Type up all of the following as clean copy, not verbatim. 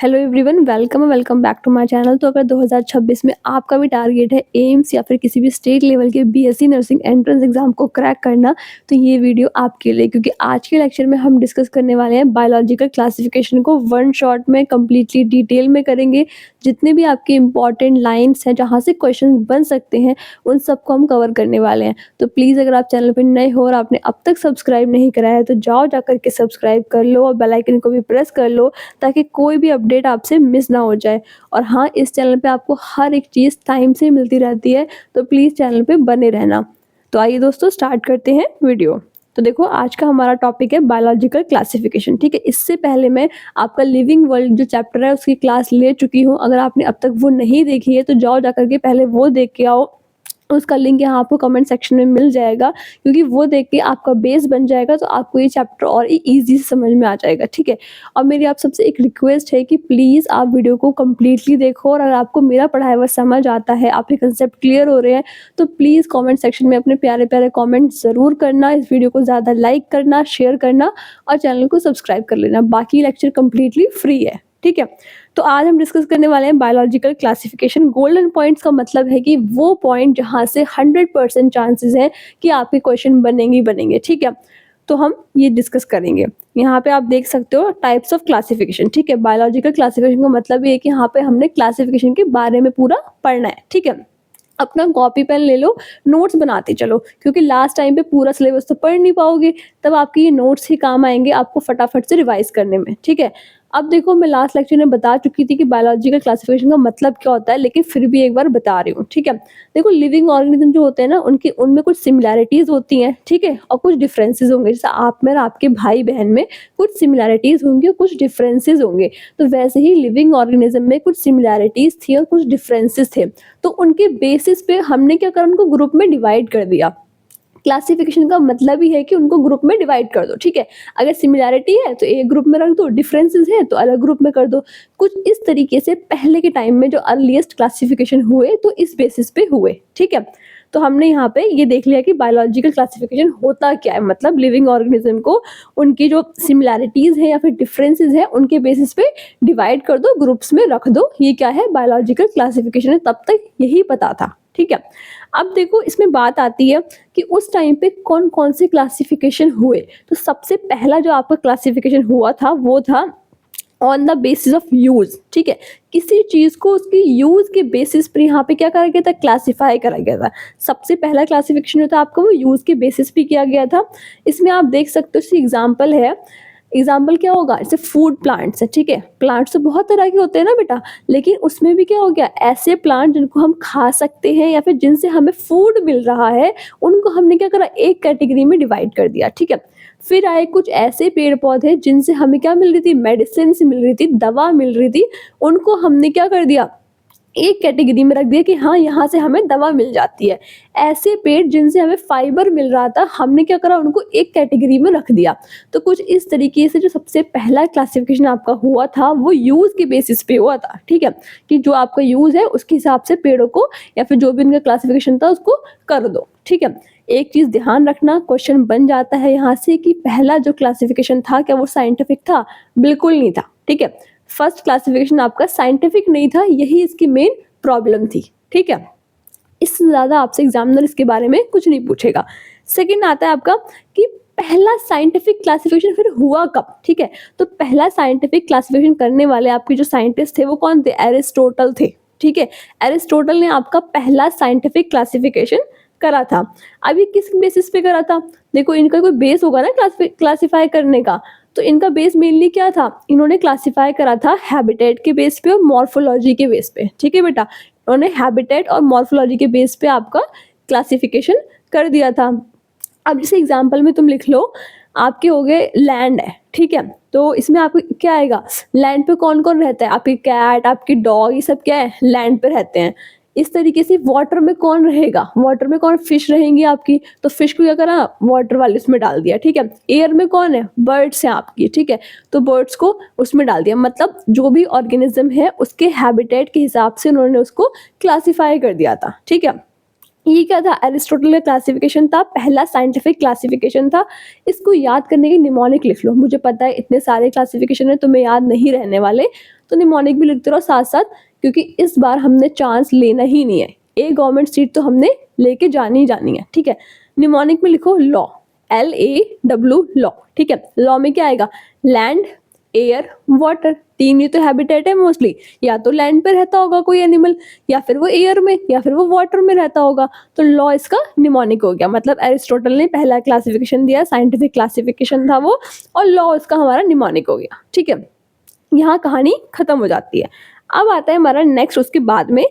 Hello everyone, welcome back to my channel. तो अगर 2026 में आपका भी टारगेट है एम्स या फिर किसी भी स्टेट लेवल के बीएससी नर्सिंग एंट्रेंस एग्जाम को क्रैक करना, तो ये वीडियो आपके लिए, क्योंकि आज के लेक्चर में हम डिस्कस करने वाले हैं बायोलॉजिकल क्लासिफिकेशन को वन शॉट में कंप्लीटली डिटेल में करेंगे। जितने भी आपके इंपॉर्टेंट लाइन्स हैं जहाँ से क्वेश्चन बन सकते हैं, उन सबको हम कवर करने वाले हैं। तो प्लीज़ अगर आप चैनल पर नए हो और आपने अब तक सब्सक्राइब नहीं करा है तो जाओ जाकर के सब्सक्राइब कर लो और बेल आइकन को भी प्रेस कर लो, ताकि कोई भी अपडेट आपसे मिस ना हो जाए। और हाँ, इस चैनल पे आपको हर एक चीज़ टाइम से मिलती रहती है, तो प्लीज़ चैनल पे बने रहना। तो आइए दोस्तों, स्टार्ट करते हैं वीडियो। तो देखो, आज का हमारा टॉपिक है बायोलॉजिकल क्लासिफिकेशन। ठीक है, इससे पहले मैं आपका लिविंग वर्ल्ड जो चैप्टर है उसकी क्लास ले चुकी हूँ। अगर आपने अब तक वो नहीं देखी है तो जाओ जाकर के पहले वो देख के आओ। उसका लिंक यहाँ आपको कमेंट सेक्शन में मिल जाएगा, क्योंकि वो देख के आपका बेस बन जाएगा, तो आपको ये चैप्टर और ईजी से समझ में आ जाएगा। ठीक है, और मेरी आप सबसे एक रिक्वेस्ट है कि प्लीज़ आप वीडियो को कम्प्लीटली देखो, और अगर आपको मेरा पढ़ाया हुआ समझ आता है, आपके कंसेप्ट क्लियर हो रहे हैं, तो प्लीज़ कमेंट सेक्शन में अपने प्यारे प्यारे कमेंट ज़रूर करना। इस वीडियो को ज़्यादा लाइक करना, शेयर करना और चैनल को सब्सक्राइब कर लेना। बाकी लेक्चर कम्प्लीटली फ्री है। ठीक है, तो आज हम डिस्कस करने वाले हैं बायोलॉजिकल क्लासिफिकेशन। गोल्डन पॉइंट्स का मतलब है कि वो पॉइंट जहाँ से 100% चांसेस हैं कि आपके क्वेश्चन बनेंगे ही बनेंगे। ठीक है, तो हम ये डिस्कस करेंगे। यहाँ पे आप देख सकते हो टाइप्स ऑफ क्लासिफिकेशन। ठीक है, बायोलॉजिकल क्लासिफिकेशन का मतलब ये है कि यहाँ पे हमने क्लासिफिकेशन के बारे में पूरा पढ़ना है। ठीक है, अपना कॉपी पेन ले लो, नोट्स बनाते चलो, क्योंकि लास्ट टाइम पे पूरा सिलेबस तो पढ़ नहीं पाओगे, तब आपके ये नोट्स ही काम आएंगे आपको फटाफट से रिवाइज करने में। ठीक है, अब देखो, मैं लास्ट लेक्चर में बता चुकी थी कि बायोलॉजिकल क्लासिफिकेशन का मतलब क्या होता है, लेकिन फिर भी एक बार बता रही हूँ। ठीक है, देखो, लिविंग ऑर्गेनिज्म जो होते हैं ना, उनमें कुछ सिमिलैरिटीज होती हैं। ठीक है, और कुछ डिफरेंसेस होंगे। जैसे आप में और आपके भाई बहन में कुछ सिमिलैरिटीज होंगी और कुछ डिफरेंसेस होंगे, तो वैसे ही लिविंग ऑर्गेनिज्म में कुछ सिमिलैरिटीज थी और कुछ डिफरेंसेस थे। तो उनके बेसिस पे हमने क्या करा, उनको ग्रुप में डिवाइड कर दिया। क्लासिफिकेशन का मतलब ही है कि उनको ग्रुप में डिवाइड कर दो। ठीक है, अगर सिमिलैरिटी है तो एक ग्रुप में रख दो, डिफरेंसेस है तो अलग ग्रुप में कर दो। कुछ इस तरीके से पहले के टाइम में जो अर्लीस्ट क्लासिफिकेशन हुए, तो इस बेसिस पे हुए। ठीक है, तो हमने यहाँ पे ये देख लिया कि बायोलॉजिकल क्लासिफिकेशन होता क्या है। मतलब लिविंग ऑर्गेनिज्म को उनकी जो सिमिलैरिटीज है या फिर डिफरेंसेस है, उनके बेसिस पे डिवाइड कर दो, ग्रुप्स में रख दो। ये क्या है, बायोलॉजिकल क्लासिफिकेशन है। तब तक यही पता था। ठीक है, अब देखो, इसमें बात आती है कि उस टाइम पे कौन कौन से क्लासिफिकेशन हुए। तो सबसे पहला जो आपका क्लासिफिकेशन हुआ था वो था on the basis of use. ठीक है, किसी चीज को उसकी यूज के बेसिस पर यहाँ पे क्या करा गया था, क्लासिफाई करा गया था। सबसे पहला क्लासिफिकेशन जो था आपका, वो यूज के बेसिस पे किया गया था। इसमें आप देख सकते हो, एग्जाम्पल है। एग्जाम्पल क्या होगा, जैसे फूड प्लांट्स है। ठीक है, प्लांट्स तो बहुत तरह के होते हैं ना बेटा, लेकिन उसमें भी क्या हो गया, ऐसे प्लांट जिनको हम खा सकते हैं या फिर जिनसे हमें फूड मिल रहा है, उनको हमने क्या करा, एक कैटेगरी में डिवाइड कर दिया। ठीक है, फिर आए कुछ ऐसे पेड़ पौधे जिनसे हमें क्या मिल रही थी, मेडिसिन मिल रही थी, दवा मिल रही थी, उनको हमने क्या कर दिया, एक कैटेगरी में रख दिया कि हाँ, यहाँ से हमें दवा मिल जाती है। ऐसे पेड़ जिनसे हमें फाइबर मिल रहा था, हमने क्या करा, उनको एक कैटेगरी में रख दिया। तो कुछ इस तरीके से जो सबसे पहला क्लासिफिकेशन आपका हुआ था, वो यूज के बेसिस पे हुआ था। ठीक है, कि जो आपका यूज है उसके हिसाब से पेड़ों को या फिर जो भी उनका क्लासिफिकेशन था उसको कर दो। ठीक है, एक चीज ध्यान रखना, क्वेश्चन बन जाता है यहाँ से कि पहला जो क्लासिफिकेशन था, क्या वो साइंटिफिक था? बिल्कुल नहीं था। ठीक है, फर्स्ट क्लासिफिकेशन आपका साइंटिफिक नहीं था, यही इसकी मेन प्रॉब्लम थी। ठीक है, इससे ज्यादा आपसे एग्जामिनर इसके बारे में कुछ नहीं पूछेगा। सेकंड आता है आपका कि पहला साइंटिफिक क्लासिफिकेशन फिर हुआ कब। ठीक है, तो पहला साइंटिफिक क्लासिफिकेशन करने वाले आपके जो साइंटिस्ट थे वो कौन थे, एरिस्टोटल थे। ठीक है, एरिस्टोटल ने आपका पहला साइंटिफिक क्लासिफिकेशन करा था। अब ये किस बेसिस पे करा था, देखो, इनका कोई बेस होगा ना क्लासिफाई करने का। तो इनका बेस मेनली क्या था, इन्होंने क्लासिफाई करा था हैबिटेट के बेस पे और मॉर्फोलॉजी के बेस पे। ठीक है बेटा, उन्होंने हैबिटेट और मॉर्फोलॉजी के बेस पे आपका क्लासिफिकेशन कर दिया था। अब जैसे एग्जांपल में तुम लिख लो, आपके हो गए लैंड है। ठीक है, तो इसमें आपको क्या आएगा, लैंड पे कौन कौन रहता है, आपकी कैट, आपकी डॉग, ये सब क्या है, लैंड पे रहते हैं। इस तरीके से वाटर में कौन रहेगा, वाटर में कौन, फिश रहेंगी आपकी, तो फिश को क्या करा, वाटर वाले उसमें डाल दिया। ठीक है, एयर में कौन है, बर्ड्स हैं आपकी। ठीक है, तो बर्ड्स को उसमें डाल दिया। मतलब जो भी ऑर्गेनिज्म है उसके हैबिटेट के हिसाब से उन्होंने उसको क्लासिफाई कर दिया था। ठीक है, ये क्या था, एरिस्टोटल का क्लासिफिकेशन था, पहला साइंटिफिक क्लासिफिकेशन था। इसको याद करने की निमोनिक लिख लो। मुझे पता है इतने सारे क्लासिफिकेशन है तुम्हें याद नहीं रहने वाले, तो निमोनिक भी लिखते रहो साथ साथ, क्योंकि इस बार हमने चांस लेना ही नहीं है। एक गवर्नमेंट सीट तो हमने लेके जानी ही जानी है, ठीक है। निमोनिक में लिखो लॉ, LAW लॉ, ठीक है। लॉ में क्या आएगा, लैंड, एयर, वाटर, तीन ही तो हैबिटेट है मोस्टली। या तो लैंड पे रहता होगा कोई एनिमल, या फिर वो एयर में, या फिर वो वाटर में रहता होगा। तो लॉ इसका निमोनिक हो गया। मतलब एरिस्टोटल ने पहला क्लासिफिकेशन दिया, साइंटिफिक क्लासिफिकेशन था वो, और लॉ इसका हमारा निमोनिक हो गया, ठीक है। यहाँ कहानी खत्म हो जाती है। अब आता है हमारा नेक्स्ट, उसके बाद में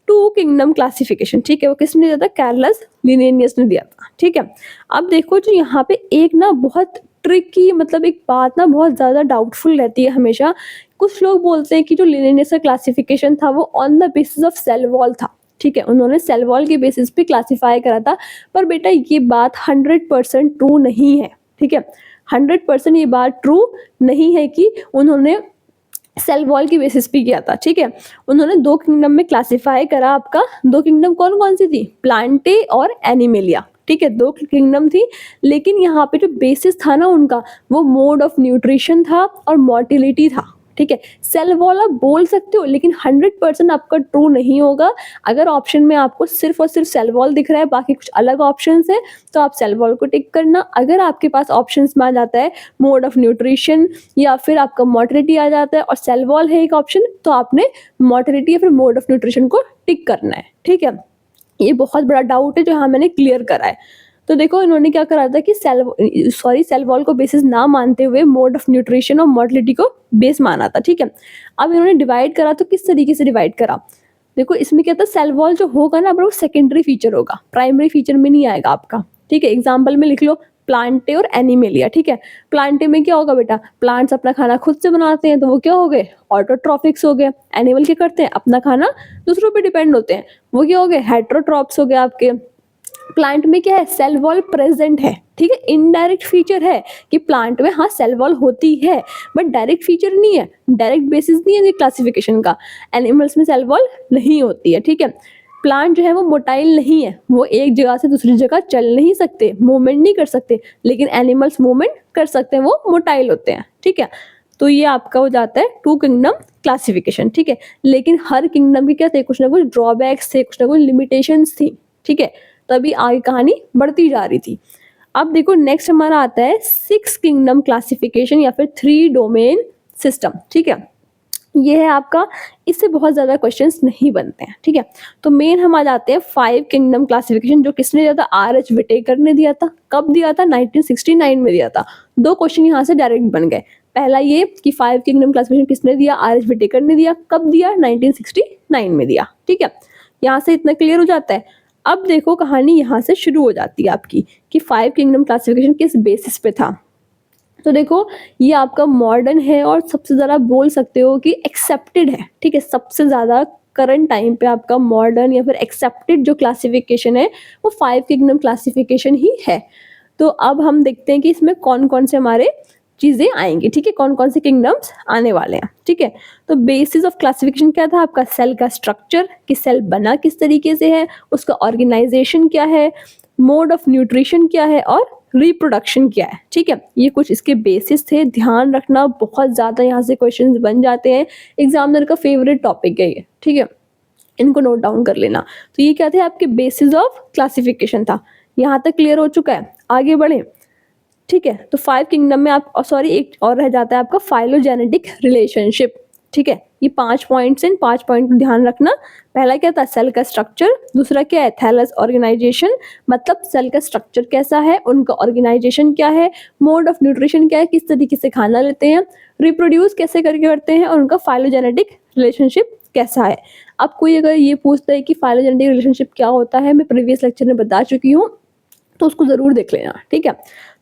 टू किंगडम क्लासिफिकेशन, ठीक है। वो किसने दिया था, कार्लस लिनेनियस ने दिया था, ठीक है। अब देखो जो यहाँ पे एक ना बहुत ट्रिकी, मतलब एक बात ना बहुत ज़्यादा डाउटफुल रहती है हमेशा। कुछ लोग बोलते हैं कि जो लिनेनियस का क्लासिफिकेशन था वो on the basis of cell wall था, ठीक है। उन्होंने सेल वॉल के बेसिस पे क्लासिफाई करा था। पर बेटा ये बात 100% ट्रू नहीं है, ठीक है। 100% ये बात ट्रू नहीं है कि उन्होंने सेल वॉल की बेसिस पे किया था, ठीक है। उन्होंने दो किंगडम में क्लासिफाई करा। आपका दो किंगडम कौन कौन सी थी, प्लांटे और एनिमेलिया, ठीक है। दो किंगडम थी, लेकिन यहाँ पे जो बेसिस था ना उनका, वो मोड ऑफ न्यूट्रिशन था और मोटिलिटी था, ठीक है। सेल वॉल आप बोल सकते हो, लेकिन 100% आपका ट्रू नहीं होगा। अगर ऑप्शन में आपको सिर्फ और सिर्फ सेल वॉल दिख रहा है, बाकी कुछ अलग ऑप्शंस है, तो आप सेल वॉल को टिक करना। अगर आपके पास ऑप्शंस में आ जाता है मोड ऑफ न्यूट्रिशन या फिर आपका मोटिलिटी आ जाता है और सेल वॉल है एक ऑप्शन, तो आपने मोटिलिटी या फिर मोड ऑफ न्यूट्रिशन को टिक करना है, ठीक है। ये बहुत बड़ा डाउट है जो यहाँ मैंने क्लियर करा है। तो देखो इन्होंने क्या करा था कि सेल वॉल को बेसिस ना मानते हुए मोड ऑफ न्यूट्रिशन और मोटिलिटी को बेस माना था, ठीक है। अब इन्होंने डिवाइड करा, तो किस तरीके से डिवाइड करा, देखो इसमें क्या था, सेल वॉल जो होगा ना वो सेकेंडरी फीचर होगा, प्राइमरी फीचर में नहीं आएगा आपका, ठीक है। एग्जाम्पल में लिख लो प्लांटे और एनिमेलिया, ठीक है। प्लांटे में क्या होगा बेटा, प्लांट्स अपना खाना खुद से बनाते हैं, तो वो क्या हो गए, ऑटोट्रॉफिक्स हो गए। एनिमल क्या करते हैं, अपना खाना दूसरों पे डिपेंड होते हैं, वो क्या हो गए, हेट्रोट्रॉप्स हो गए आपके। प्लांट में क्या है, सेल वॉल प्रेजेंट है, ठीक है। इनडायरेक्ट फीचर है कि प्लांट में हाँ सेल वॉल होती है, बट डायरेक्ट फीचर नहीं है, डायरेक्ट बेसिस नहीं है क्लासिफिकेशन का। एनिमल्स में सेल वॉल नहीं होती है, ठीक है। प्लांट जो है वो मोटाइल नहीं है, वो एक जगह से दूसरी जगह चल नहीं सकते, मूवमेंट नहीं कर सकते, लेकिन एनिमल्स मूवमेंट कर सकते हैं, वो मोटाइल होते हैं, ठीक है। तो ये आपका हो जाता है टू किंगडम क्लासिफिकेशन, ठीक है। लेकिन हर किंगडम के क्या थे, कुछ ना कुछ ड्रॉबैक्स थे, कुछ ना कुछ लिमिटेशंस थी, ठीक है। तभी आगे कहानी बढ़ती जा रही थी। अब देखो नेक्स्ट हमारा आता है सिक्स किंगडम क्लासिफिकेशन या फिर 3 डोमेन सिस्टम, ठीक है। ये है आपका, इससे बहुत ज़्यादा क्वेश्चंस नहीं बनते हैं, ठीक है। तो मेन हम आ जाते हैं 5 किंगडम क्लासिफिकेशन, जो किसने दिया था, R.H. विटेकर ने दिया था। कब दिया था, 1969 में दिया था। दो क्वेश्चन यहाँ से डायरेक्ट बन गए। पहला ये कि 5 किंगडम क्लासिफिकेशन किसने दिया, R.H. विटेकर ने दिया। कब दिया, 1969 में दिया, ठीक है। यहाँ से इतना क्लियर हो जाता है। अब देखो कहानी यहाँ से शुरू हो जाती है आपकी कि 5 किंगडम क्लासिफिकेशन किस बेसिस पे था। तो देखो ये आपका मॉडर्न है और सबसे ज़्यादा बोल सकते हो कि एक्सेप्टेड है, ठीक है। सबसे ज़्यादा करंट टाइम पे आपका मॉडर्न या फिर एक्सेप्टेड जो क्लासिफिकेशन है वो 5 किंगडम क्लासिफिकेशन ही है। तो अब हम देखते हैं कि इसमें कौन कौन से हमारे चीज़ें आएंगी, ठीक है, कौन कौन से किंगडम्स आने वाले हैं, ठीक है। तो बेसिस ऑफ क्लासिफिकेशन क्या था आपका, सेल का स्ट्रक्चर, कि सेल बना किस तरीके से है, उसका ऑर्गेनाइजेशन क्या है, मोड ऑफ न्यूट्रिशन क्या है, और रिप्रोडक्शन क्या है, ठीक है। ये कुछ इसके बेसिस थे, ध्यान रखना बहुत ज़्यादा यहाँ से क्वेश्चंस बन जाते हैं, एग्जामिनर का फेवरेट टॉपिक है ये, ठीक है। इनको नोट डाउन कर लेना। तो ये क्या थे आपके बेसिस ऑफ क्लासिफिकेशन था। यहाँ तक क्लियर हो चुका है, आगे बढ़े, ठीक है। तो 5 किंगडम में आप सॉरी एक और रह जाता है आपका फाइलोजेनेटिक रिलेशनशिप, ठीक है। ये 5 पॉइंट्स हैं, 5 पॉइंट ध्यान रखना। पहला क्या था, सेल का स्ट्रक्चर। दूसरा क्या है, थैलस ऑर्गेनाइजेशन, मतलब सेल का स्ट्रक्चर कैसा है, उनका ऑर्गेनाइजेशन क्या है, मोड ऑफ न्यूट्रिशन क्या है, किस तरीके से खाना लेते हैं, रिप्रोड्यूस कैसे करके करते हैं, और उनका फाइलोजेनेटिक रिलेशनशिप कैसा है। अब कोई अगर ये पूछता है कि फाइलोजेनेटिक रिलेशनशिप क्या होता है, मैं प्रीवियस लेक्चर में बता चुकी हूँ, तो उसको ज़रूर देख लेना, ठीक है।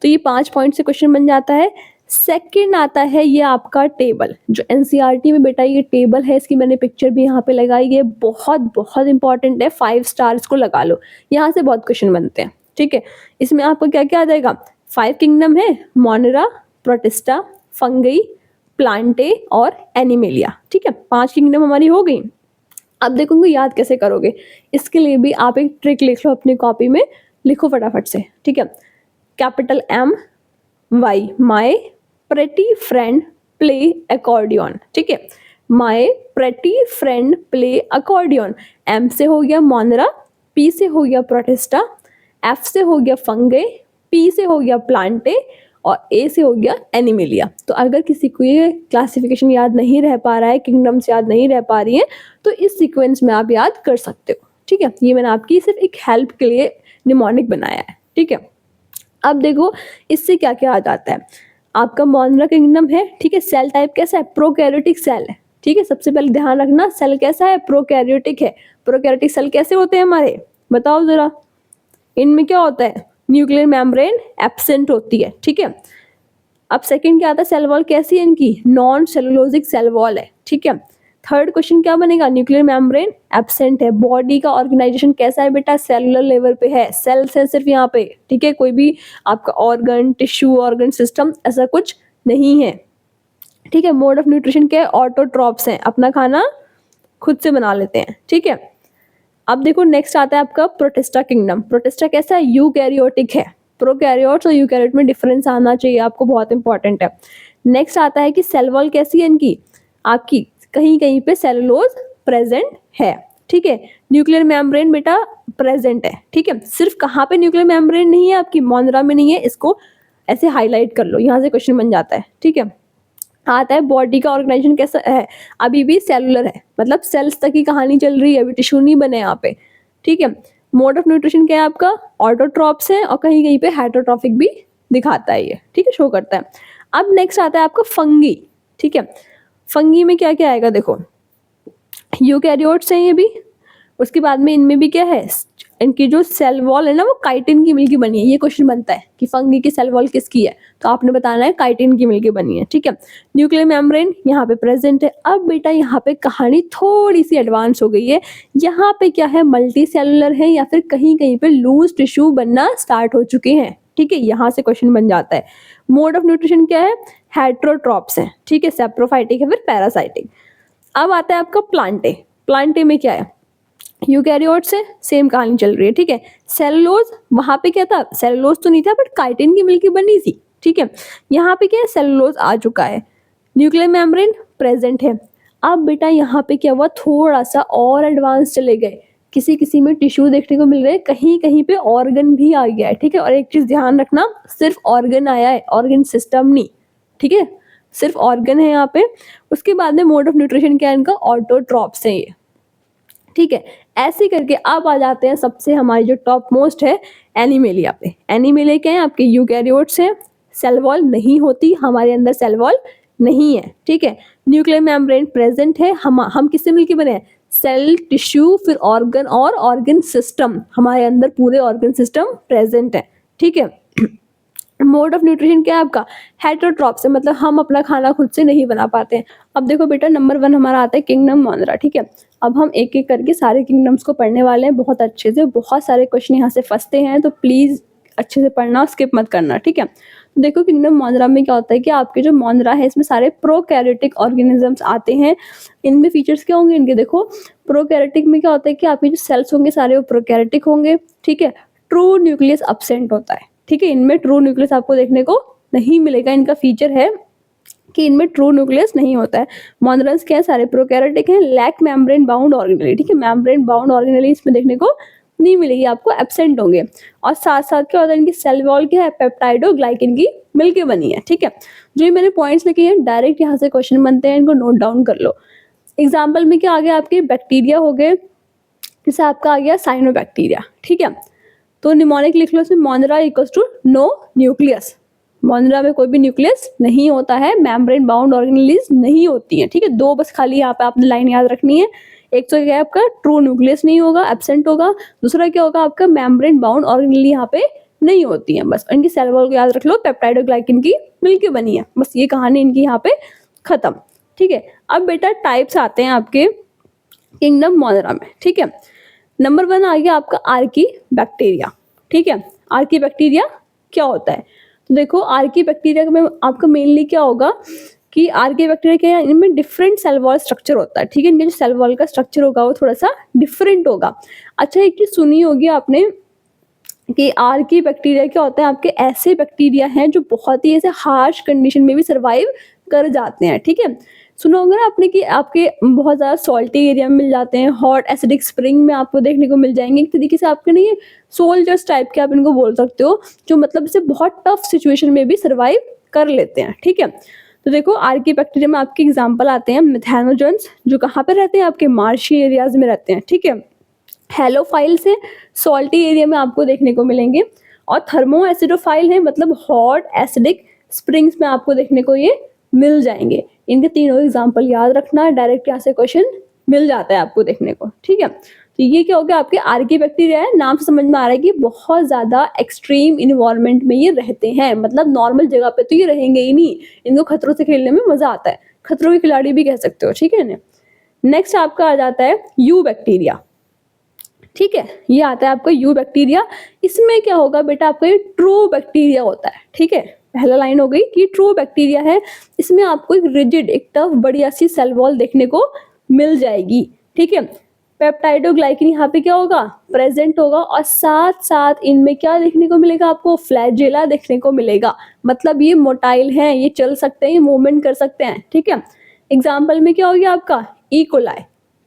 तो ये 5 पॉइंट से क्वेश्चन बन जाता है। सेकंड आता है ये आपका टेबल, जो एनसीईआरटी में बेटा ये टेबल है, इसकी मैंने पिक्चर भी यहाँ पे लगाई है, बहुत बहुत इंपॉर्टेंट है, 5 स्टार्स को लगा लो, यहाँ से बहुत क्वेश्चन बनते हैं, ठीक है। इसमें आपको क्या क्या आ जाएगा, 5 किंगडम है, मोनेरा, प्रोटिस्टा, फंगई, प्लांटे और एनिमेलिया, ठीक है। 5 किंगडम हमारी हो गई। अब देखो उनको याद कैसे करोगे, इसके लिए भी आप एक ट्रिक लिख लो अपनी कॉपी में, लिखो फटाफट से, ठीक है। Capital M Y, my pretty friend play accordion, ठीक है। My pretty friend play accordion. M से हो गया मोनरा, P से हो गया प्रोटेस्टा, F से हो गया फंगे, P से हो गया प्लांटे और A से हो गया एनिमिलिया। तो अगर किसी को ये क्लासिफिकेशन याद नहीं रह पा रहा है, किंगडम्स याद नहीं रह पा रही है, तो इस सीक्वेंस में आप याद कर सकते हो, ठीक है। ये मैंने आपकी सिर्फ एक हेल्प के लिए निमोनिक बनाया है, ठीक है। अब देखो इससे क्या क्या आ जाता है। आपका मोनरा किंगडम है, ठीक है। सेल टाइप कैसा है, प्रोकैरियोटिक सेल है, ठीक है। सबसे पहले ध्यान रखना सेल कैसा है, प्रोकैरियोटिक है। प्रोकैरियोटिक सेल कैसे होते हैं हमारे, बताओ जरा। इनमें क्या होता है, न्यूक्लियर मेम्ब्रेन एब्सेंट होती है, ठीक है। अब सेकंड क्या आता है, सेल वॉल कैसी है इनकी, नॉन सेलुलोजिक सेल वॉल है, ठीक है। थर्ड क्वेश्चन क्या बनेगा, न्यूक्लियर मेम्ब्रेन एब्सेंट है। बॉडी का ऑर्गेनाइजेशन कैसा है बेटा, सेलुलर लेवल पे है, सेल्स है सिर्फ यहाँ पे, ठीक है। कोई भी आपका ऑर्गन, टिश्यू, ऑर्गन सिस्टम ऐसा कुछ नहीं है, ठीक है। मोड ऑफ न्यूट्रिशन क्या है, ऑटोट्रॉप्स हैं, अपना खाना खुद से बना लेते हैं, ठीक है। अब देखो नेक्स्ट आता है आपका प्रोटिस्टा किंगडम। प्रोटिस्टा कैसा है, यूकैरियोटिक है। प्रोकैरियोट्स और यूकैरियोट में डिफरेंस आना चाहिए आपको, बहुत इंपॉर्टेंट है। नेक्स्ट आता है कि सेल वॉल कैसी है इनकी, आपकी कहीं कहीं पे सेलुलोज प्रेजेंट है, ठीक है। न्यूक्लियर मेम्ब्रेन बेटा प्रेजेंट है, ठीक है। सिर्फ कहाँ पे न्यूक्लियर मेम्ब्रेन नहीं है आपकी, मोनरा में नहीं है, इसको ऐसे हाईलाइट कर लो, यहाँ से क्वेश्चन बन जाता है, ठीक है। आता है बॉडी का ऑर्गेनाइजेशन कैसा है, अभी भी सेलुलर है, मतलब सेल्स तक की कहानी चल रही है, अभी टिश्यू नहीं बने यहाँ पे, ठीक है। मोड ऑफ न्यूट्रिशन क्या है आपका, ऑटोट्रॉप्स है और कहीं कहीं पे हेटरोट्रॉफिक भी दिखाता है ये, ठीक है, शो करता है। अब नेक्स्ट आता है आपका फंगी, ठीक है। फंगी में क्या क्या आएगा देखो, यूकैरियोट्स हैं ये भी, उसके बाद में इनमें भी क्या है, इनकी जो सेल वॉल है ना वो काइटिन की मिलकर बनी है। ये क्वेश्चन बनता है कि फंगी की सेल वॉल किसकी है, तो आपने बताना है काइटिन की मिलकर बनी है, ठीक है। न्यूक्लियर मेम्ब्रेन यहाँ पे प्रेजेंट है। अब बेटा यहाँ पे कहानी थोड़ी सी एडवांस हो गई है, यहाँ पे क्या है, मल्टी सेलुलर है या फिर कहीं कहीं पे लूज टिश्यू बनना स्टार्ट हो चुके हैं, ठीक है। यहाँ से क्वेश्चन बन जाता है। मोड ऑफ न्यूट्रिशन क्या है, हेट्रोट्रॉप्स है, ठीक है, सेप्रोफाइटिक है फिर पैरासाइटिक। अब आता है आपका प्लांटे। प्लांटे में क्या है, यूकैरियोट से सेम कहानी चल रही है, ठीक है। सेलुलोज वहां पे क्या था, सेलुलोज तो नहीं था बट काइटिन की मिलकर बनी थी, ठीक है। यहाँ पे क्या है, सेलुलोज आ चुका है, न्यूक्लियर मेम्ब्रेन प्रेजेंट है। अब बेटा यहाँ पे क्या हुआ, थोड़ा सा और एडवांस चले गए, किसी किसी में टिश्यू देखने को मिल रहे हैं, कहीं कहीं पे ऑर्गन भी आ गया है, ठीक है। और एक चीज ध्यान रखना, सिर्फ ऑर्गन आया है, ऑर्गन सिस्टम नहीं, ठीक है, सिर्फ ऑर्गन है यहाँ पे। उसके बाद में मोड ऑफ न्यूट्रिशन क्या है इनका, ऑटोट्रॉप्स है ये, ठीक है। ऐसे करके अब आ जाते हैं सबसे हमारी जो टॉप मोस्ट है, एनिमेलिया पे। एनिमेलिया क्या है, आपके यूकैरियोट्स हैं, सेल वॉल नहीं होती, हमारे अंदर सेल वॉल नहीं है, ठीक है। न्यूक्लियर मेम्ब्रेन प्रेजेंट है, हम किससे मिलके बने हैं, सेल, टिश्यू, फिर ऑर्गन और ऑर्गन सिस्टम, हमारे अंदर पूरे ऑर्गन सिस्टम प्रेजेंट है, ठीक है। मोड ऑफ न्यूट्रिशन क्या है आपका, हेटरोट्रॉप्स है, मतलब हम अपना खाना खुद से नहीं बना पाते हैं। अब देखो बेटा नंबर 1 हमारा आता है किंगडम मोनरा, ठीक है। अब हम एक एक करके सारे किंगडम्स को पढ़ने वाले हैं बहुत अच्छे से, बहुत सारे क्वेश्चन यहाँ से फंसते हैं, तो प्लीज अच्छे से पढ़ना, स्किप मत करना, ठीक है। तो देखो किंगडम मोनरा में क्या होता है कि आपके जो मोनरा है इसमें सारे प्रोकैरियोटिक ऑर्गेनिजम्स आते हैं। इनमें फीचर्स क्या होंगे इनके, देखो प्रोकैरियोटिक में क्या होता है कि आपके जो सेल्स होंगे सारे वो प्रोकैरियोटिक होंगे, ठीक है। ट्रू न्यूक्लियस अब्सेंट होता है, ठीक है। इनमें ट्रू न्यूक्लियस आपको देखने को नहीं मिलेगा, इनका फीचर है कि इनमें ट्रू न्यूक्लियस नहीं होता है। मोनरल्स क्या है, सारे प्रोकैरियोटिक हैं, लैक मेम्ब्रेन बाउंड ऑर्गेनेली, ठीक है। मेम्ब्रेन बाउंड ऑर्गेनेली इसमें देखने को नहीं मिलेगी आपको, एब्सेंट होंगे। और साथ साथ क्या होता है इनकी सेल वॉल क्या है, पेप्टाइडोग्लाइकिन की मिलके बनी है, ठीक है। जो ये मैंने पॉइंट्स लिखे हैं डायरेक्ट यहाँ से क्वेश्चन बनते हैं, इनको नोट डाउन कर लो। एग्जाम्पल में क्या आ गया आपके, बैक्टीरिया हो गए, जैसे आपका आ गया साइनोबैक्टीरिया, ठीक है। तो निमोनिक लिख लो इसमें, monera equals to no nucleus. Monera में कोई भी न्यूक्लियस नहीं होता है, मेम्ब्रेन बाउंड ऑर्गेनेलीज नहीं होती है, ठीक है। दो बस खाली यहाँ पे आपने लाइन याद रखनी है। एक तो क्या है आपका, ट्रू न्यूक्लियस नहीं होगा, एब्सेंट होगा। दूसरा क्या होगा आपका, मेम्ब्रेन बाउंड ऑर्गेनेली यहाँ पे नहीं होती है, बस इनकी सेल वॉल को याद रख लो, पेप्टाइडोग्लाइकिन की मिलके बनी है, बस ये कहानी इनकी यहाँ पे खत्म, ठीक है। अब बेटा टाइप्स आते हैं आपके किंगडम मोनरा में, ठीक है। नंबर 1 आ गया आपका आर्की बैक्टीरिया, ठीक है। आर्की बैक्टीरिया क्या होता है, तो देखो आर्की बैक्टीरिया में आपका मेनली क्या होगा, कि आर्के बैक्टीरिया क्या है, इनमें डिफरेंट सेल वॉल स्ट्रक्चर होता है, ठीक है। इनके जो सेल वॉल का स्ट्रक्चर होगा वो थोड़ा सा डिफरेंट होगा। अच्छा, एक चीज सुनी होगी आपने कि आर्की बैक्टीरिया क्या होता है, आपके ऐसे बैक्टीरिया हैं जो बहुत ही ऐसे हार्श कंडीशन में भी सर्वाइव कर जाते हैं, ठीक है। सुना होगा ना आपने कि आपके बहुत ज़्यादा सॉल्टी एरिया में मिल जाते हैं, हॉट एसिडिक स्प्रिंग में आपको देखने को मिल जाएंगे। एक तरीके से आपके नहीं सोल्जर्स टाइप के आप इनको बोल सकते हो, जो मतलब इसे बहुत टफ सिचुएशन में भी सर्वाइव कर लेते हैं, ठीक है। तो देखो आर्की बैक्टीरिया में आपके एग्जाम्पल आते हैं मेथेनोजेंस, जो कहाँ पे रहते हैं, आपके मार्शी एरियाज में रहते हैं, ठीक है। हेलोफाइल से सॉल्टी एरिया में आपको देखने को मिलेंगे, और थर्मो एसिडोफाइल है, मतलब हॉट एसिडिक स्प्रिंग्स में आपको देखने को ये मिल जाएंगे। इनके तीनों एग्जांपल याद रखना, डायरेक्ट यहाँ से क्वेश्चन मिल जाता है आपको देखने को, ठीक है। तो ये क्या हो गया, आपके आर्की बैक्टीरिया है, नाम से समझ में आ रहा है कि बहुत ज्यादा एक्सट्रीम इन्वायरमेंट में ये रहते हैं, मतलब नॉर्मल जगह पे तो ये रहेंगे ही नहीं, इनको खतरों से खेलने में मजा आता है, खतरों के खिलाड़ी भी कह सकते हो, ठीक है ना। नेक्स्ट आपका आ जाता है यू बैक्टीरिया, ठीक है। ये आता है आपका यू बैक्टीरिया। इसमें क्या होगा बेटा, आपका ये ट्रू बैक्टीरिया होता है, ठीक है। पहला लाइन हो गई कि ट्रू बैक्टीरिया है, इसमें आपको एक रिजिड, एक टफ बढ़िया सी सेल वॉल देखने को मिल जाएगी, ठीक है। पेप्टाइडोग्लाइकिन यहाँ पे क्या होगा, प्रेजेंट होगा, और साथ साथ इनमें क्या देखने को मिलेगा, आपको फ्लैजेला देखने को मिलेगा, मतलब ये मोटाइल हैं, ये चल सकते हैं, ये मूवमेंट कर सकते हैं, ठीक है। एग्जाम्पल में क्या हो गया आपका इकोलाई,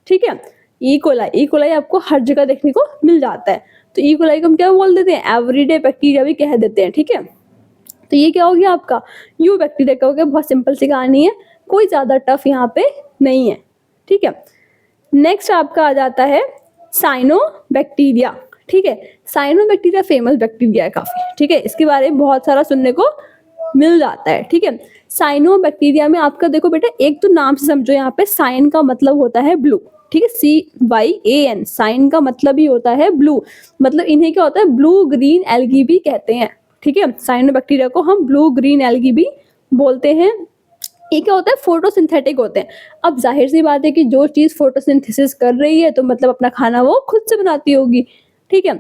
ठीक है। इकोलाई आपको हर जगह देखने को मिल जाता है, तो इकोलाई को हम क्या बोल देते हैं, एवरीडे बैक्टीरिया भी कह देते हैं, ठीक है। तो ये क्या हो गया आपका यू बैक्टीरिया का हो गया, बहुत सिंपल सी कहानी है, कोई ज्यादा टफ यहाँ पे नहीं है, ठीक है। नेक्स्ट आपका आ जाता है साइनो बैक्टीरिया, ठीक है। साइनो बैक्टीरिया फेमस बैक्टीरिया है काफी, ठीक है, इसके बारे में बहुत सारा सुनने को मिल जाता है, ठीक है। साइनो बैक्टीरिया में आपका देखो बेटा, एक तो नाम से समझो, यहाँ पे साइन का मतलब होता है ब्लू, ठीक है, CYAN, साइन का मतलब ही होता है ब्लू, मतलब इन्हें क्या होता है, ब्लू ग्रीन एल्गी भी कहते हैं, ठीक है। साइनो बैक्टीरिया को हम ब्लू ग्रीन एल्गी भी बोलते हैं। ये क्या होता है, फोटोसिंथेटिक होते हैं। अब जाहिर सी बात है कि जो चीज़ फोटोसिंथेसिस कर रही है तो मतलब अपना खाना वो खुद से बनाती होगी, ठीक है।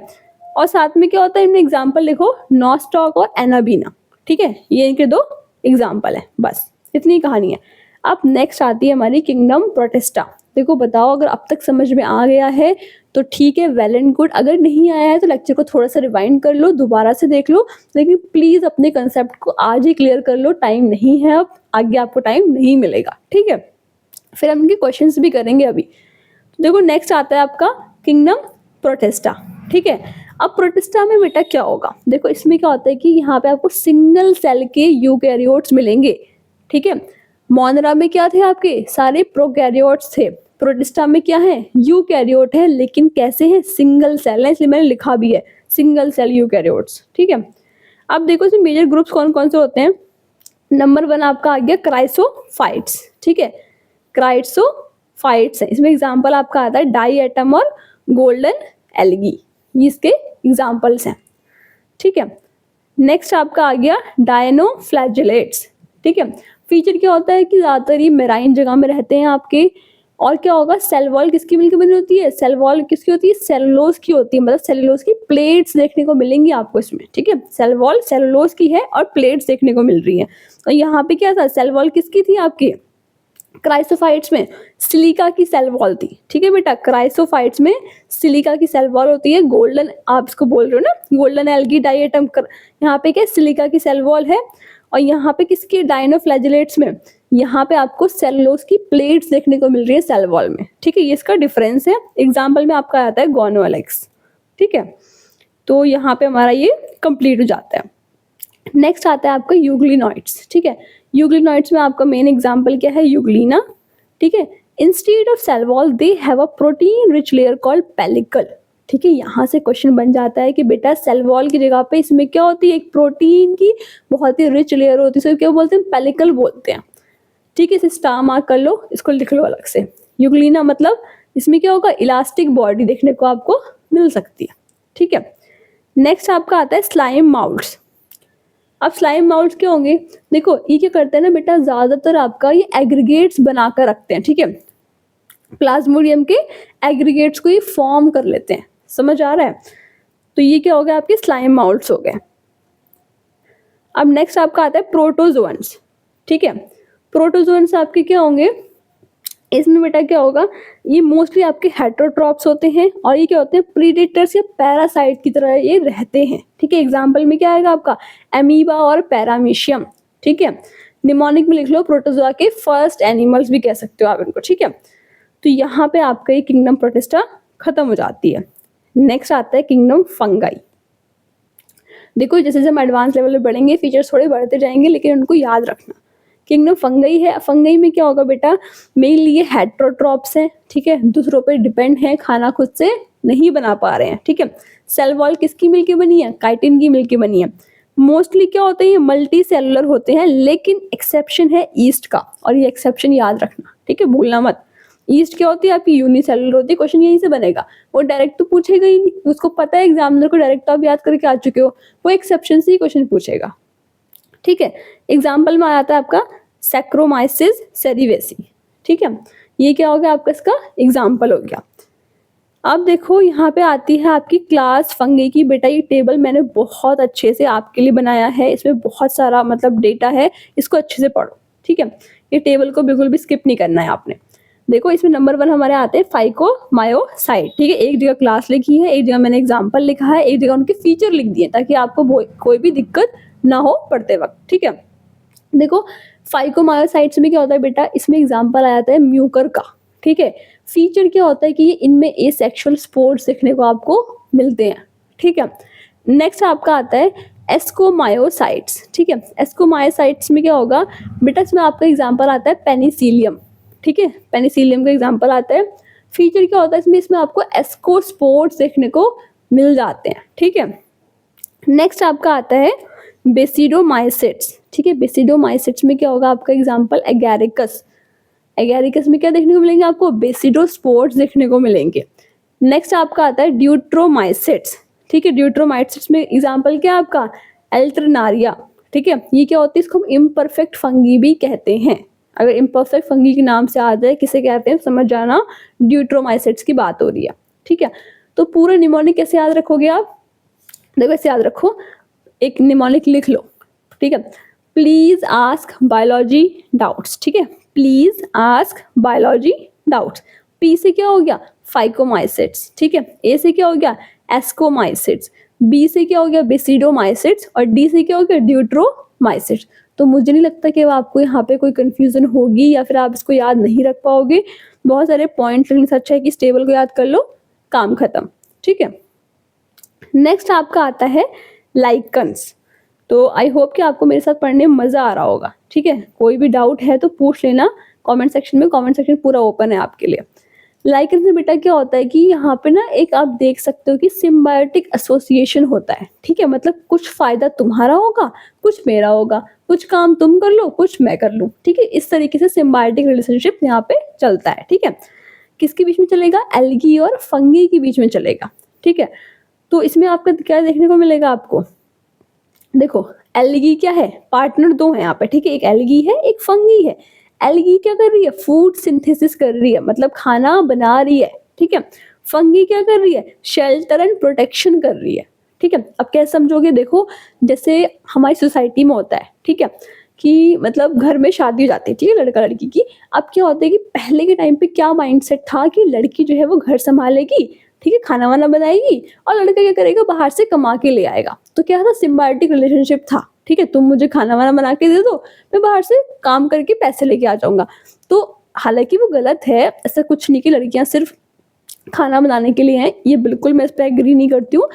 और साथ में क्या होता है, इनमें एग्जाम्पल लिखो, नॉस्टॉक और एनाबीना, ठीक है, ये इनके दो एग्जाम्पल है, बस इतनी कहानी है। अब नेक्स्ट आती है हमारी किंगडम प्रोटिस्टा। देखो बताओ, अगर अब तक समझ में आ गया है तो ठीक है, वेल एंड गुड, अगर नहीं आया है तो लेक्चर को थोड़ा सा रिवाइंड कर लो, दोबारा से देख लो, लेकिन प्लीज अपने कंसेप्ट को आज ही क्लियर कर लो, टाइम नहीं है, अब आगे आपको टाइम नहीं मिलेगा, ठीक है। फिर हम इनके क्वेश्चंस भी करेंगे अभी। तो देखो नेक्स्ट आता है आपका किंगडम प्रोटिस्टा, ठीक है। अब प्रोटिस्टा में बेटा क्या होगा, देखो इसमें क्या होता है कि यहाँ पे आपको सिंगल सेल के यूकैरियोट्स मिलेंगे, ठीक है। मोनरा में क्या थे, आपके सारे प्रोकैरियोट्स थे, प्रोटिस्टा में क्या है, यूकैरियोट है, लेकिन कैसे है, सिंगल सेल है, इसलिए मैंने लिखा भी है सिंगल सेल यूकैरियोट्स, ठीक है। अब देखो इसमें मेजर ग्रुप्स कौन कौन से होते हैं। नंबर 1 आपका आ गया क्राइसोफाइट्स, ठीक है, क्राइसोफाइट्स है, इसमें एग्जाम्पल आपका आता है डाई एटम और गोल्डन एल्गी, ये इसके एग्जाम्पल्स हैं, ठीक है। नेक्स्ट आपका आ गया डायनोफ्लैजेलेट्स, ठीक है। फीचर क्या होता है कि ज़्यादातर ये मेराइन जगह में रहते हैं आपके, और क्या होगा, सेल वॉल किसकी मिलकर बनी होती है, सेल वॉल किसकी होती है, सेलुलोज की होती है, मतलब सेलुलोज की प्लेट्स देखने को मिलेंगी आपको इसमें, ठीक है। सेल वॉल सेलुलोज की है और प्लेट्स देखने को मिल रही है। और यहाँ पे क्या था, सेल वॉल किसकी थी आपकी, क्राइसोफाइट्स में सिलिका की सेल वॉल थी, ठीक है बेटा, क्राइसोफाइट्स में सिलिका की सेल वॉल होती है। गोल्डन आप इसको बोल रहे हो ना, गोल्डन एल्गी डाइएटम, यहाँ पे क्या सिलिका की सेल वॉल है, और यहाँ पे किसकी डायनोफ्लैजेलेट्स में, यहाँ पे आपको सेलुलोज की प्लेट्स देखने को मिल रही है सेल वॉल में, ठीक है, ये इसका डिफरेंस है। एग्जाम्पल में आपका आता है गोनोएलेक्स, ठीक है। तो यहाँ पे हमारा ये कंप्लीट हो जाता है। नेक्स्ट आता है आपका यूग्लिनॉइड्स, ठीक है। यूग्लिनॉइड्स में आपका मेन एग्जाम्पल क्या है, यूग्लिना, ठीक है। Instead of cell wall they have a protein rich layer called pellicle, ठीक है। यहाँ से क्वेश्चन बन जाता है कि बेटा सेल वॉल की जगह पे इसमें क्या होती है, एक प्रोटीन की बहुत ही रिच लेयर होती है, इसको क्या बोलते हैं, पेलिकल बोलते हैं, ठीक है। इसे स्टार मार्क कर लो, इसको लिख लो अलग से। यूग्लिना मतलब इसमें क्या होगा, इलास्टिक बॉडी देखने को आपको मिल सकती है, ठीक है। नेक्स्ट आपका आता है स्लाइम माउल्ट्स। अब स्लाइम माउल्ट्स क्या होंगे, देखो ये क्या करते हैं ना बेटा, ज्यादातर आपका ये एग्रीगेट्स बनाकर रखते हैं, ठीक है, प्लाज्मोडियम के एग्रीगेट्स को ये फॉर्म कर लेते हैं, समझ आ रहा है। तो ये क्या हो गया, आपके स्लाइम माउल्ट्स हो गए। अब नेक्स्ट आपका आता है प्रोटोजोअन्स, ठीक है। प्रोटोजोन्स आपके क्या होंगे, इसमें बेटा क्या होगा, ये मोस्टली आपके हेटरोट्रॉप्स होते हैं और ये क्या होते हैं, प्रीडेटर्स या पैरासाइट की तरह ये रहते हैं। ठीक है, एग्जाम्पल में क्या आएगा आपका, एमीबा और पैरामीशियम। ठीक है, निमोनिक में लिख लो प्रोटोजोआ के फर्स्ट एनिमल्स भी कह सकते हो आप इनको। ठीक है, तो यहाँ पे आपका ये किंगडम प्रोटिस्टा खत्म हो जाती है। नेक्स्ट आता है किंगडम फंगाई। देखो जैसे जैसे हम एडवांस लेवल पे बढ़ेंगे फीचर्स थोड़े बढ़ते जाएंगे, लेकिन उनको याद रखना। किंगडम फंगई है, फंगई में क्या होगा बेटा, मेनली ये हेट्रोट्रॉप्स हैं। ठीक है, दूसरों पे डिपेंड है, खाना खुद से नहीं बना पा रहे हैं। ठीक है, सेल वॉल किसकी मिलके बनी है, काइटिन की मिलके बनी है। मोस्टली क्या होते हैं, मल्टी सेलुलर होते हैं, लेकिन एक्सेप्शन है ईस्ट का, और ये एक्सेप्शन याद रखना। ठीक है, भूलना मत। ईस्ट क्या होती है आपकी, यूनिसेलुलर होती है। क्वेश्चन यहीं से बनेगा, वो डायरेक्ट तो पूछेगा ही नहीं, उसको पता है एग्जामिनर को डायरेक्ट तो आप याद करके आ चुके हो, वो एक्सेप्शन से ही क्वेश्चन पूछेगा। ठीक है, एग्जाम्पल में आ जाता है आपका सैक्रोमाइसिस सेरिवेसी। ठीक है, ये क्या हो गया आपका, इसका एग्जाम्पल हो गया। अब देखो यहाँ पे आती है आपकी क्लास फंगी की। बेटा ये टेबल मैंने बहुत अच्छे से आपके लिए बनाया है, इसमें बहुत सारा मतलब डेटा है, इसको अच्छे से पढ़ो। ठीक है, ये टेबल को बिल्कुल भी स्किप नहीं करना है आपने। देखो इसमें नंबर 1 हमारे आते हैं फाइकोमायोसाइट। ठीक है, एक जगह क्लास लिखी है, एक जगह मैंने एग्जाम्पल लिखा है, एक जगह उनके फीचर लिख दिए ताकि आपको कोई भी दिक्कत ना हो पढ़ते वक्त। ठीक है, देखो फाइकोमायोसाइट्स में क्या होता है बेटा, इसमें एग्जाम्पल आ जाता है म्यूकर का। ठीक है, फीचर क्या होता है कि इनमें एसेक्सुअल स्पोर्स देखने को आपको मिलते हैं। ठीक है, नेक्स्ट आपका आता है एस्कोमायोसाइट्स। ठीक है, एस्कोमायोसाइट्स में क्या होगा बेटा, इसमें आपका एग्जाम्पल आता है पेनिसिलियम। ठीक है, पेनिसिलियम का एग्जाम्पल आता है। फीचर क्या होता है इसमें आपको एस्कोस्पोर्स देखने को मिल जाते हैं। ठीक है, नेक्स्ट आपका आता है बेसिडोमाइसिट्स। ठीक है, बेसिडोमाइसिट्स में क्या होगा आपका एग्जाम्पल एगैरिकस। एगैरिकस में क्या देखने को मिलेंगे आपको, बेसिडोस्पोर्स देखने को मिलेंगे। नेक्स्ट आपका आता है ड्यूट्रोमाइसिट्स। ठीक है, ड्यूट्रोमाइसिट्स में एग्जाम्पल क्या है आपका, एल्टरनारिया। ठीक है, ये क्या होती है, इसको हम इम्परफेक्ट फंगी भी कहते हैं। अगर इम्परफेक्ट फंगी के नाम से आ जाए किसे कहते हैं समझ जाना, ड्यूट्रोमाइसिट्स की बात हो रही है। ठीक है, तो पूरा निमोनिक कैसे याद रखोगे आप, देखो ऐसे याद रखो, एक निमोनिक लिख लो। ठीक है, प्लीज आस्क बायोलॉजी डाउट्स। ठीक है, please ask biology doubts. P से क्या हो गया, फाइकोमाइसिट्स। ठीक है, ए से क्या हो गया, एस्कोमाइसिट्स। बी से क्या हो गया, बेसिडोमाइसिट्स। और डी से क्या हो गया, ड्यूट्रोमाइसिट्स। तो मुझे नहीं लगता कि आपको यहाँ पे कोई कंफ्यूजन होगी या फिर आप इसको याद नहीं रख पाओगे। बहुत सारे पॉइंट्स लिखने से अच्छा है कि इस टेबल को याद कर लो, काम खत्म। ठीक है, नेक्स्ट आपका आता है लाइकन्स। तो आई होप कि आपको मेरे साथ पढ़ने में मज़ा आ रहा होगा। ठीक है, कोई भी डाउट है तो पूछ लेना कमेंट सेक्शन में, कमेंट सेक्शन पूरा ओपन है आपके लिए। लाइकन्स में बेटा क्या होता है कि यहाँ पे ना एक आप देख सकते हो कि सिम्बायोटिक एसोसिएशन होता है। ठीक है, मतलब कुछ फायदा तुम्हारा होगा, कुछ मेरा होगा, कुछ काम तुम कर लो, कुछ मैं कर लूँ। ठीक है, इस तरीके से सिम्बायोटिक रिलेशनशिप यहाँ पे चलता है। ठीक है, किसके बीच में चलेगा, एल्गी और फंगी के बीच में चलेगा। ठीक है, तो इसमें आपका क्या देखने को मिलेगा आपको, देखो एल्गी क्या है, पार्टनर 2 है यहाँ पे। ठीक है, एक एल्गी है एक फंगी है। एल्गी क्या कर रही है, फूड सिंथेसिस कर रही है, मतलब खाना बना रही है। ठीक है, फंगी क्या कर रही है, शेल्टर एंड प्रोटेक्शन कर रही है। ठीक है, अब कैसे समझोगे, देखो जैसे हमारी सोसाइटी में होता है। ठीक है, कि मतलब घर में शादी हो जाती है, ठीक है, लड़का लड़की की। अब क्या होता है कि पहले के टाइम पे क्या माइंडसेट था कि लड़की जो है वो घर संभालेगी, ठीक है, खाना वाना बनाएगी, और लड़का क्या करेगा, बाहर से कमा के ले आएगा। तो क्या था, सिम्बायोटिक रिलेशनशिप था। ठीक है, तुम मुझे खाना वाना बना के दे दो, मैं बाहर से काम करके पैसे लेके आ जाऊंगा। तो हालांकि वो गलत है, ऐसा कुछ नहीं कि लड़कियां सिर्फ खाना बनाने के लिए हैं, ये बिल्कुल मैं इस पर एग्री नहीं करती हूँ,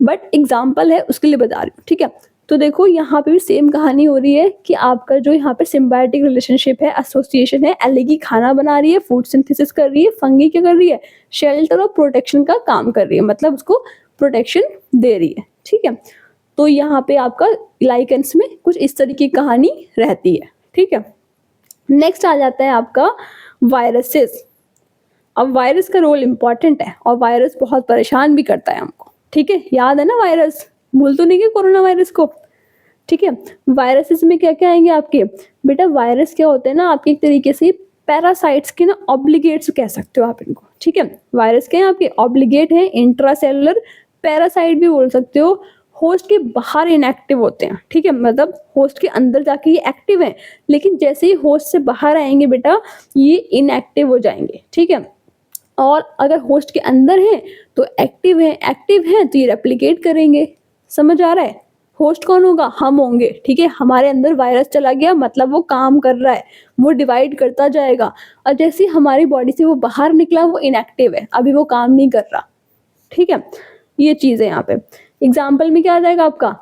बट एग्जाम्पल है उसके लिए बता रही हूँ। ठीक है, तो देखो यहाँ पे भी सेम कहानी हो रही है कि आपका जो यहाँ पे सिम्बायोटिक रिलेशनशिप है, एसोसिएशन है, एल्गी खाना बना रही है, फूड सिंथेसिस कर रही है, फंगी क्या कर रही है, शेल्टर और प्रोटेक्शन का काम कर रही है, मतलब उसको प्रोटेक्शन दे रही है। ठीक है, तो यहाँ पे आपका लाइकेंस में कुछ इस तरीके की कहानी रहती है। ठीक है, नेक्स्ट आ जाता है आपका वायरसेस। अब वायरस का रोल इंपॉर्टेंट है और वायरस बहुत परेशान भी करता है हमको। ठीक है, याद है ना वायरस, भूल तो नहीं गए कोरोना वायरस को। ठीक है, वायरसेस में क्या क्या आएंगे आपके बेटा, वायरस क्या होते हैं ना आपके एक तरीके से पैरासाइट्स के ना ऑब्लिगेट्स कह सकते हो आप इनको। ठीक है, वायरस क्या है आपके ऑब्लिगेट है, इंट्रासेलुलर पैरासाइट भी बोल सकते हो, होस्ट के बाहर इनएक्टिव होते हैं, ठीक है, मतलब होस्ट के अंदर जाके ये एक्टिव हैं, लेकिन जैसे ही होस्ट से बाहर आएंगे बेटा ये इनएक्टिव हो जाएंगे, ठीक है। और अगर होस्ट के अंदर हैं तो एक्टिव हैं तो ये रेप्लिकेट करेंगे। समझ आ रहा है? होस्ट कौन होगा? हम होंगे, ठीक है। हमारे अंदर वायरस चला गया मतलब वो काम कर रहा है, वो डिवाइड करता जाएगा, और जैसे ही हमारी बॉडी से वो बाहर निकला वो इनएक्टिव है, अभी वो काम नहीं कर रहा, ठीक है। ये चीज़ है यहाँ पे। एग्जाम्पल में क्या आ जाएगा आपका?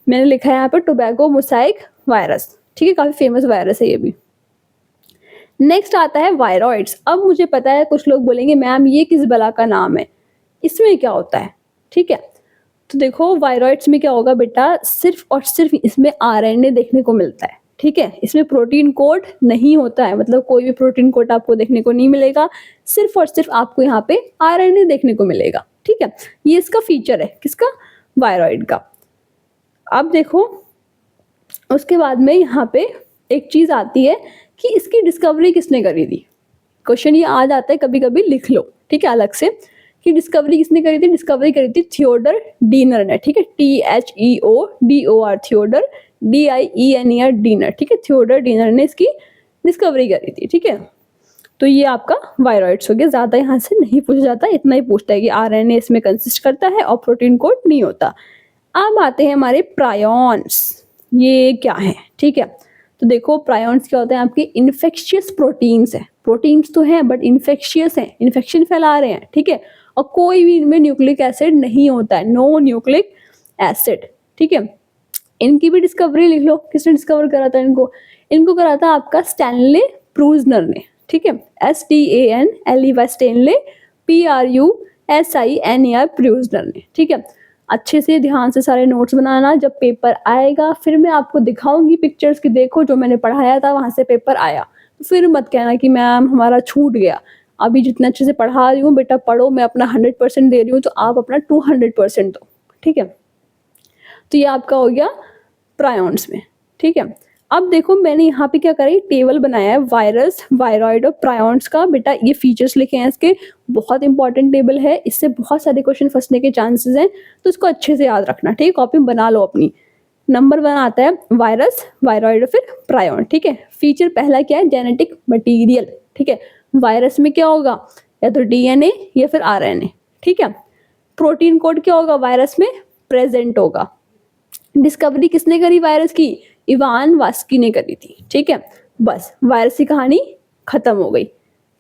मैंने लिखा है यहाँ पे टोबैको मोसाइक वायरस, ठीक है, काफ़ी फेमस वायरस है ये भी। नेक्स्ट आता है वायरॉइड्स। अब मुझे पता है कुछ लोग बोलेंगे मैम ये किस बला का नाम है, इसमें क्या होता है, ठीक है। तो देखो वायरॉइड्स में क्या होगा बेटा, सिर्फ और सिर्फ इसमें आरएनए देखने को मिलता है, ठीक है। इसमें प्रोटीन कोड नहीं होता है, मतलब कोई भी प्रोटीन कोड आपको देखने को नहीं मिलेगा, सिर्फ और सिर्फ आपको यहाँ पे आरएनए देखने को मिलेगा, ठीक है। ये इसका फीचर है, किसका? वायरॉइड का। अब देखो उसके बाद में यहाँ पे एक चीज़ आती है कि इसकी डिस्कवरी किसने करी थी। क्वेश्चन ये आ जाता है कभी कभी, लिख लो, ठीक है, अलग से, कि डिस्कवरी किसने करी थी। डिस्कवरी करी थी थियोडर डीनर ने, ठीक है, THEODOR, थियोडर, DIENER, डीनर, ठीक है। थियोडर डीनर ने इसकी डिस्कवरी करी थी, ठीक है। तो ये आपका वायरॉइड्स हो गया। ज़्यादा यहाँ से नहीं पूछा जाता, इतना ही पूछता है कि आरएनए इसमें कंसिस्ट करता है और प्रोटीन कोड नहीं होता। अब आते हैं हमारे प्रायोन्स, ये क्या है, ठीक है। तो देखो प्रायोन्स क्या होते हैं, आपके इन्फेक्शियस प्रोटीन्स है। प्रोटीन्स तो हैं बट इन्फेक्शियस हैं, इन्फेक्शन फैला रहे हैं, ठीक है। और कोई भी इनमें न्यूक्लिक एसिड नहीं होता है, नो न्यूक्लिक एसिड, ठीक है। इनकी भी डिस्कवरी लिख लो, किसने डिस्कवर करा था इनको? इनको करा था आपका स्टैनले प्रूजनर ने, ठीक है। STANLEY, स्टैनले, PRUSINER, प्रूजनर ने, ठीक है। अच्छे से ध्यान से सारे नोट्स बनाना, जब पेपर आएगा फिर मैं आपको दिखाऊंगी पिक्चर्स की, देखो जो मैंने पढ़ाया था वहाँ से पेपर आया, तो फिर मत कहना कि मैम हमारा छूट गया। अभी जितना अच्छे से पढ़ा रही हूँ बेटा पढ़ो, मैं अपना 100% दे रही हूँ, तो आप अपना 200% दो, ठीक है। तो ये आपका हो गया प्रायोन्स में, ठीक है। अब देखो मैंने यहाँ पे क्या करा, टेबल बनाया है वायरस, वायरॉइड और प्रायोन्स का। बेटा ये फीचर्स लिखे हैं इसके, बहुत इंपॉर्टेंट टेबल है, इससे बहुत सारे क्वेश्चन फंसने के चांसेस हैं, तो इसको अच्छे से याद रखना, ठीक है। कॉपी बना लो अपनी। नंबर 1 आता है वायरस, वायरॉइड और फिर प्रायोन, ठीक है। फीचर पहला क्या है, जेनेटिक मटीरियल, ठीक है। वायरस में क्या होगा, या तो DNA या फिर RNA, ठीक है। प्रोटीन कोड क्या होगा, वायरस में प्रेजेंट होगा। डिस्कवरी किसने करी वायरस की? इवान वास्की ने करी थी, ठीक है। बस वायरस की कहानी खत्म हो गई।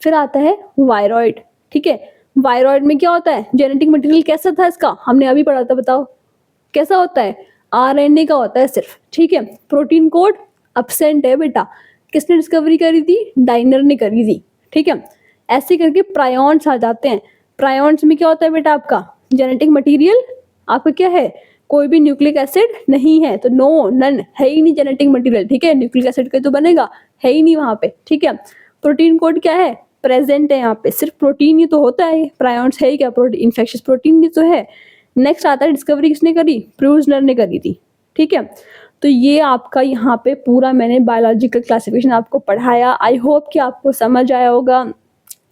फिर आता है वायरॉइड, ठीक है। वायरॉइड में क्या होता है, जेनेटिक मटेरियल कैसा था इसका, हमने अभी पढ़ा था, बताओ कैसा होता है? RNA का होता है सिर्फ, ठीक है। प्रोटीन कोड एब्सेंट है बेटा। किसने डिस्कवरी करी थी? डाइनर ने करी थी, ठीक है। ऐसे करके प्रायोन्स आ जाते हैं। प्रायोन्स में क्या होता है बेटा, आपका जेनेटिक मटेरियल आपका क्या है, कोई भी न्यूक्लिक एसिड नहीं है, तो नो, नन, है ही नहीं जेनेटिक मटेरियल, ठीक है। न्यूक्लिक एसिड का तो बनेगा, है ही नहीं वहाँ पे, ठीक है। प्रोटीन कोड क्या है, प्रेजेंट है यहाँ पे, सिर्फ प्रोटीन ही तो होता है, प्रायोन्स है ही क्या, प्रोटीन, इन्फेक्शियस प्रोटीन ही तो है। नेक्स्ट आता है डिस्कवरी किसने करी, प्रूजनर ने करी थी, ठीक है। तो ये आपका यहाँ पे पूरा मैंने बायोलॉजिकल क्लासिफिकेशन आपको पढ़ाया। आई होप कि आपको समझ आया होगा,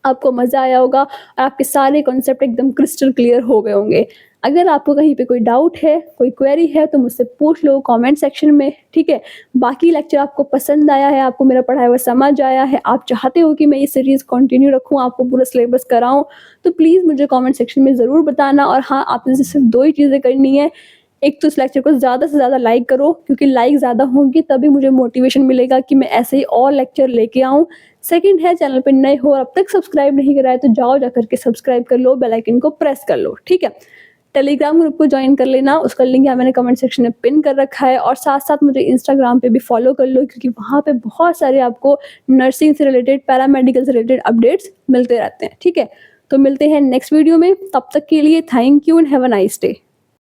आपको मज़ा आया होगा और आपके सारे कॉन्सेप्ट एकदम क्रिस्टल क्लियर हो गए होंगे। अगर आपको कहीं पे कोई डाउट है, कोई क्वेरी है, तो मुझसे पूछ लो कमेंट सेक्शन में, ठीक है। बाकी लेक्चर आपको पसंद आया है, आपको मेरा पढ़ाया हुआ समझ आया है, आप चाहते हो कि मैं ये सीरीज़ कंटिन्यू रखूँ, आपको पूरा सिलेबस कराऊँ, तो प्लीज़ मुझे कमेंट सेक्शन में ज़रूर बताना। और हाँ, आपने सिर्फ 2 ही चीज़ें करनी है। एक तो इस लेक्चर को ज़्यादा से ज़्यादा लाइक करो, क्योंकि लाइक ज़्यादा होंगी तभी मुझे मोटिवेशन मिलेगा कि मैं ऐसे ही और लेक्चर लेके आऊँ। सेकंड है, चैनल पे नए हो और अब तक सब्सक्राइब नहीं करा है तो जाओ जा करके सब्सक्राइब कर लो, बेल आइकन को प्रेस कर लो, ठीक है। टेलीग्राम ग्रुप को ज्वाइन कर लेना, उसका लिंक यहाँ मैंने कमेंट सेक्शन में पिन कर रखा है। और साथ साथ मुझे इंस्टाग्राम पे भी फॉलो कर लो, क्योंकि वहाँ पे बहुत सारे आपको नर्सिंग से रिलेटेड, पैरामेडिकल से रिलेटेड अपडेट्स मिलते रहते हैं, ठीक है। तो मिलते हैं नेक्स्ट वीडियो में, तब तक के लिए thank you and have a nice day.